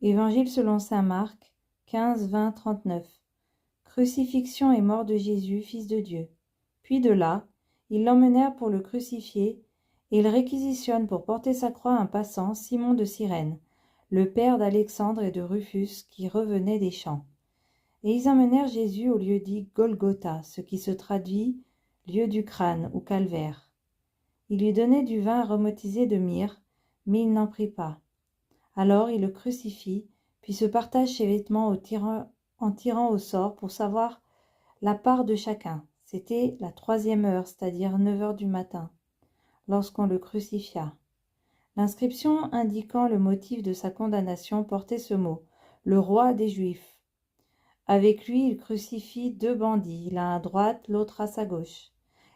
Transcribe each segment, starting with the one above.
Évangile selon saint Marc 15, 20, 39. Crucifixion et mort de Jésus, Fils de Dieu. Puis de là, ils l'emmenèrent pour le crucifier, et ils réquisitionnent pour porter sa croix un passant, Simon de Cyrène, le père d'Alexandre et de Rufus, qui revenait des champs. Et ils emmenèrent Jésus au lieu dit Golgotha, ce qui se traduit lieu du crâne ou calvaire. Ils lui donnaient du vin aromatisé de myrrhe, mais il n'en prit pas. Alors il le crucifie, puis se partage ses vêtements en tirant au sort pour savoir la part de chacun. C'était la 3e heure, c'est-à-dire 9 heures du matin, lorsqu'on le crucifia. L'inscription indiquant le motif de sa condamnation portait ce mot, le roi des Juifs. Avec lui, il crucifie 2 bandits, l'un à droite, l'autre à sa gauche.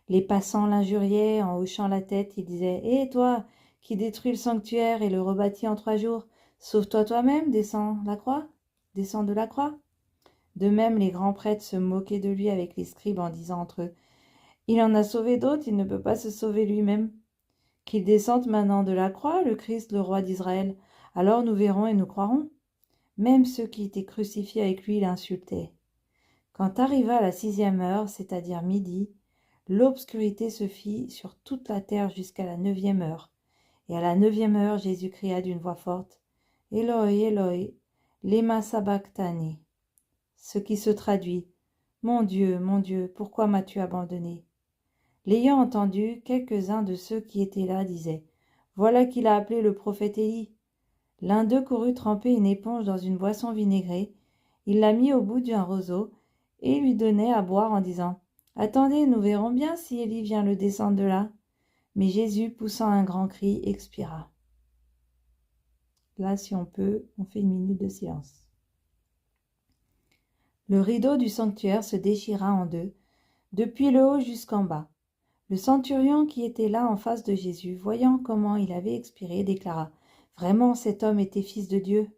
Les passants l'injuriaient en hochant la tête, ils disaient « Hé, toi, qui détruis le sanctuaire et le rebâtis en 3 jours, sauve-toi toi-même, descends de la croix. » De même, les grands prêtres se moquaient de lui avec les scribes en disant entre eux « Il en a sauvé d'autres, il ne peut pas se sauver lui-même. Qu'il descende maintenant de la croix, le Christ, le roi d'Israël. Alors nous verrons et nous croirons. » Même ceux qui étaient crucifiés avec lui l'insultaient. Quand arriva la 6e heure, c'est-à-dire midi, l'obscurité se fit sur toute la terre jusqu'à la 9e heure. Et à la 9e heure, Jésus cria d'une voix forte, « Eloi, Eloi, lema sabachthani » ce qui se traduit, « Mon Dieu, pourquoi m'as-tu abandonné » L'ayant entendu, quelques-uns de ceux qui étaient là disaient, « Voilà qu'il a appelé le prophète Élie. » L'un d'eux courut tremper une éponge dans une boisson vinaigrée, il la mit au bout d'un roseau, et lui donnait à boire en disant « Attendez, nous verrons bien si Élie vient le descendre de là. » Mais Jésus, poussant un grand cri, expira. Là, si on peut, on fait une minute de silence. Le rideau du sanctuaire se déchira en deux, depuis le haut jusqu'en bas. Le centurion qui était là en face de Jésus, voyant comment il avait expiré, déclara « Vraiment, cet homme était fils de Dieu. »